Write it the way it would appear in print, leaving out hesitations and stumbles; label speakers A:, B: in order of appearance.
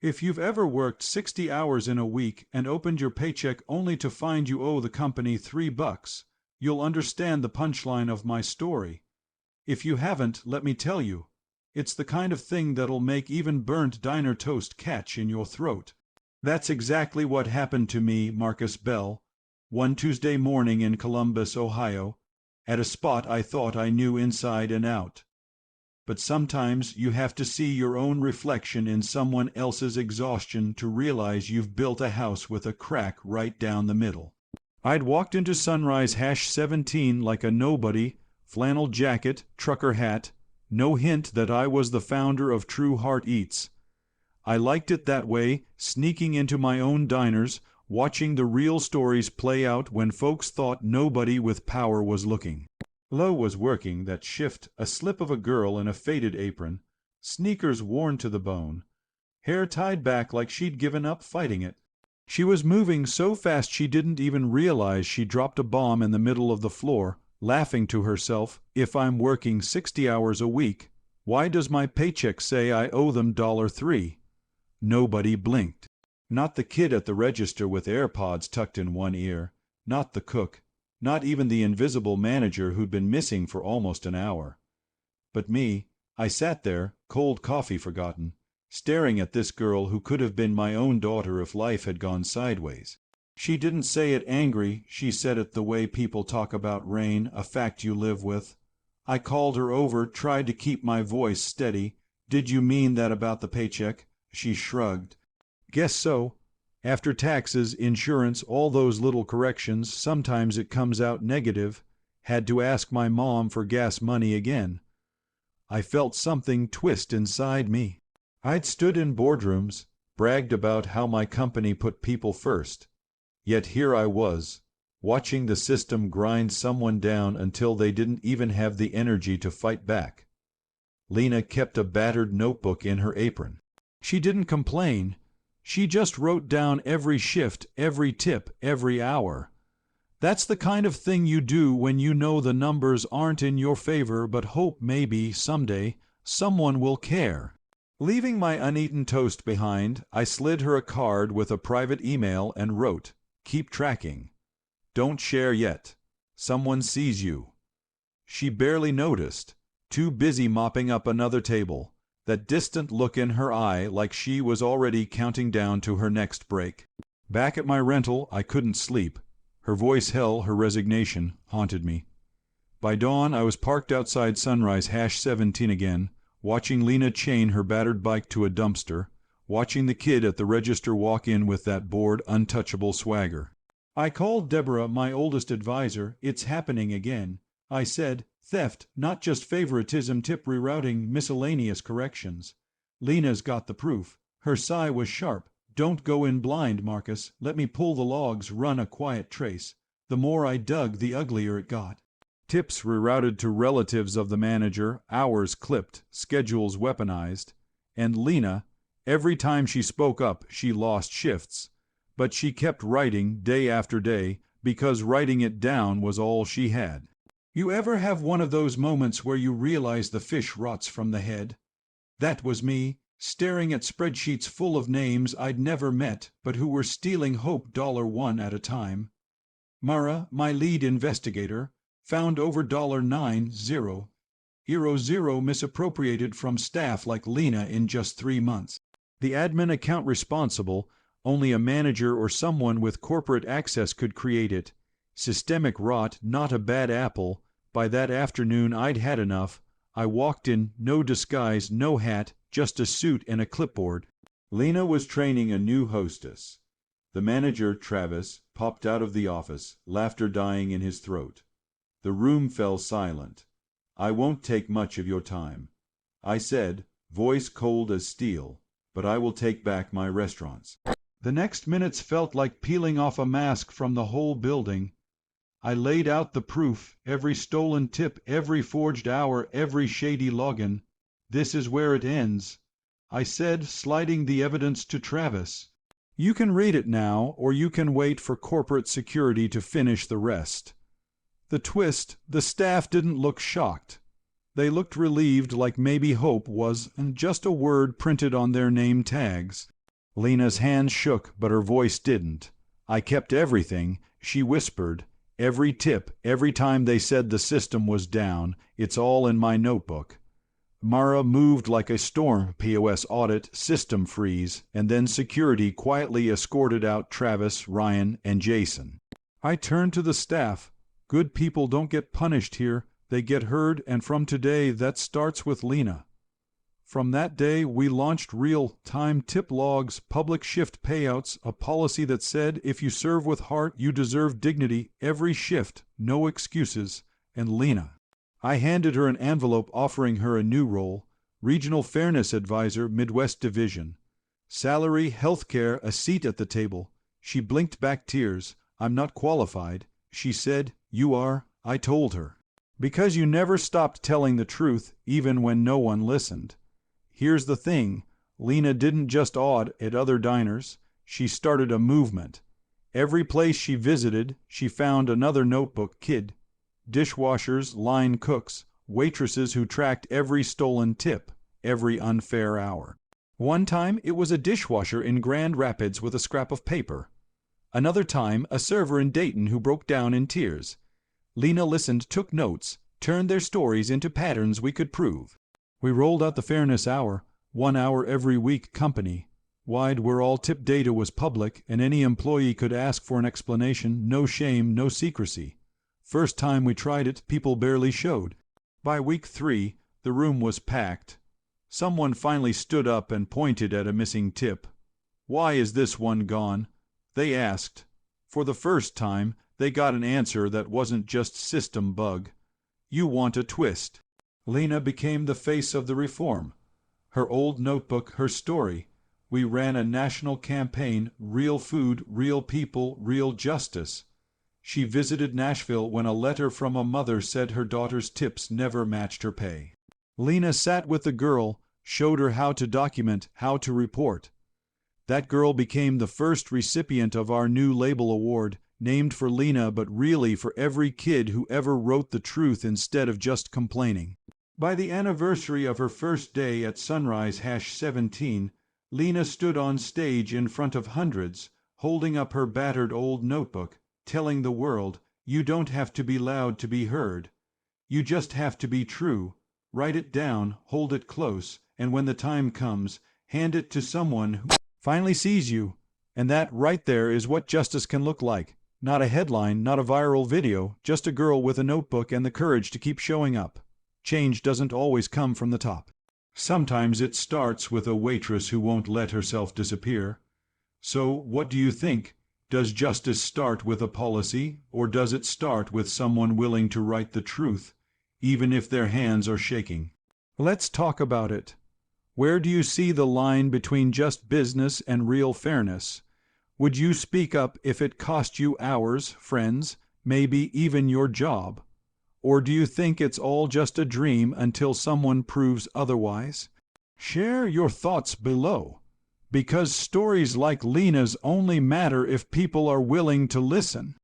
A: If you've ever worked 60 hours in a week and opened your paycheck only to find you owe the company $3, you'll understand the punchline of my story. If you haven't, let me tell you, it's the kind of thing that'll make even burnt diner toast catch in your throat. That's exactly what happened to me, Marcus Bell, one Tuesday morning in Columbus, Ohio, at a spot I thought I knew inside and out. But sometimes you have to see your own reflection in someone else's exhaustion to realize you've built a house with a crack right down the middle. I'd walked into Sunrise #17 like a nobody, flannel jacket, trucker hat, no hint that I was the founder of True Heart Eats. I liked it that way, sneaking into my own diners, watching the real stories play out when folks thought nobody with power was looking. Lo was working that shift, a slip of a girl in a faded apron, sneakers worn to the bone, hair tied back like she'd given up fighting it. She was moving so fast she didn't even realize she dropped a bomb in the middle of the floor, laughing to herself, if I'm working 60 hours a week, why does my paycheck say I owe them $3? Nobody blinked. Not the kid at the register with AirPods tucked in one ear, not the cook, not even the invisible manager who'd been missing for almost an hour. But me, I sat there, cold coffee forgotten, staring at this girl who could have been my own daughter if life had gone sideways. She didn't say it angry, she said it the way people talk about rain, a fact you live with. I called her over, tried to keep my voice steady. Did you mean that about the paycheck? She shrugged. Guess so. After taxes, insurance, all those little corrections, sometimes it comes out negative. Had to ask my mom for gas money again. I felt something twist inside me. I'd stood in boardrooms, bragged about how my company put people first. Yet here I was, watching the system grind someone down until they didn't even have the energy to fight back. Lena kept a battered notebook in her apron. She didn't complain. She just wrote down every shift, every tip, every hour. That's the kind of thing you do when you know the numbers aren't in your favor but hope maybe, someday, someone will care. Leaving my uneaten toast behind, I slid her a card with a private email and wrote, "Keep tracking. Don't share yet. Someone sees you." She barely noticed, too busy mopping up another table, that distant look in her eye like she was already counting down to her next break. Back at my rental, I couldn't sleep. Her voice, hell, her resignation, haunted me. By dawn, I was parked outside Sunrise #17 again, watching Lena chain her battered bike to a dumpster, watching the kid at the register walk in with that bored, untouchable swagger. I called Deborah, my oldest advisor. It's happening again. I said, theft, not just favoritism, tip rerouting, miscellaneous corrections. Lena's got the proof. Her sigh was sharp. Don't go in blind, Marcus. Let me pull the logs, run a quiet trace. The more I dug, the uglier it got. Tips rerouted to relatives of the manager, hours clipped, schedules weaponized. And Lena, every time she spoke up, she lost shifts. But she kept writing day after day, because writing it down was all she had. You ever have one of those moments where you realize the fish rots from the head? That was me, staring at spreadsheets full of names I'd never met but who were stealing hope $1 at a time. Mara, my lead investigator, found over $9,000 misappropriated from staff like Lena in just 3 months. The admin account responsible, only a manager or someone with corporate access could create it. Systemic rot, not a bad apple. By that afternoon I'd had enough. I walked in, no disguise, no hat, just a suit and a clipboard. Lena was training a new hostess. The manager, Travis, popped out of the office, laughter dying in his throat. The room fell silent. "I won't take much of your time," I said, voice cold as steel, "but I will take back my restaurants." The next minutes felt like peeling off a mask from the whole building. I laid out the proof, every stolen tip, every forged hour, every shady login. "This is where it ends," I said, sliding the evidence to Travis. "You can read it now, or you can wait for corporate security to finish the rest." The twist, the staff didn't look shocked. They looked relieved, like maybe hope was just a word printed on their name tags. Lena's hands shook, but her voice didn't. I kept everything, she whispered. Every tip, every time they said the system was down, it's all in my notebook. Mara moved like a storm. POS audit, system freeze, and then security quietly escorted out Travis, Ryan, and Jason. I turned to the staff. Good people don't get punished here, they get heard, and from today that starts with Lena. From that day, we launched real-time tip logs, public shift payouts, a policy that said if you serve with heart, you deserve dignity every shift, no excuses, and Lena. I handed her an envelope offering her a new role, Regional Fairness Advisor, Midwest Division. Salary, healthcare, a seat at the table. She blinked back tears. I'm not qualified. She said, you are. I told her. Because you never stopped telling the truth, even when no one listened. Here's the thing, Lena didn't just aud at other diners, she started a movement. Every place she visited, she found another notebook kid. Dishwashers, line cooks, waitresses who tracked every stolen tip, every unfair hour. One time it was a dishwasher in Grand Rapids with a scrap of paper. Another time a server in Dayton who broke down in tears. Lena listened, took notes, turned their stories into patterns we could prove. We rolled out the Fairness Hour, 1 hour every week, company-wide, where all tip data was public and any employee could ask for an explanation, no shame, no secrecy. First time we tried it, people barely showed. By week 3, the room was packed. Someone finally stood up and pointed at a missing tip. Why is this one gone? They asked. For the first time, they got an answer that wasn't just system bug. You want a twist. Lena became the face of the reform. Her old notebook, her story. We ran a national campaign, real food, real people, real justice. She visited Nashville when a letter from a mother said her daughter's tips never matched her pay. Lena sat with the girl, showed her how to document, how to report. That girl became the first recipient of our new label award, named for Lena but really for every kid who ever wrote the truth instead of just complaining. By the anniversary of her first day at Sunrise #17, Lena stood on stage in front of hundreds, holding up her battered old notebook, telling the world, you don't have to be loud to be heard. You just have to be true. Write it down, hold it close, and when the time comes, hand it to someone who finally sees you. And that right there is what justice can look like. Not a headline, not a viral video, just a girl with a notebook and the courage to keep showing up. Change doesn't always come from the top. Sometimes it starts with a waitress who won't let herself disappear. So, what do you think? Does justice start with a policy, or does it start with someone willing to write the truth, even if their hands are shaking? Let's talk about it. Where do you see the line between just business and real fairness? Would you speak up if it cost you hours, friends, maybe even your job? Or do you think it's all just a dream until someone proves otherwise? Share your thoughts below, because stories like Lena's only matter if people are willing to listen.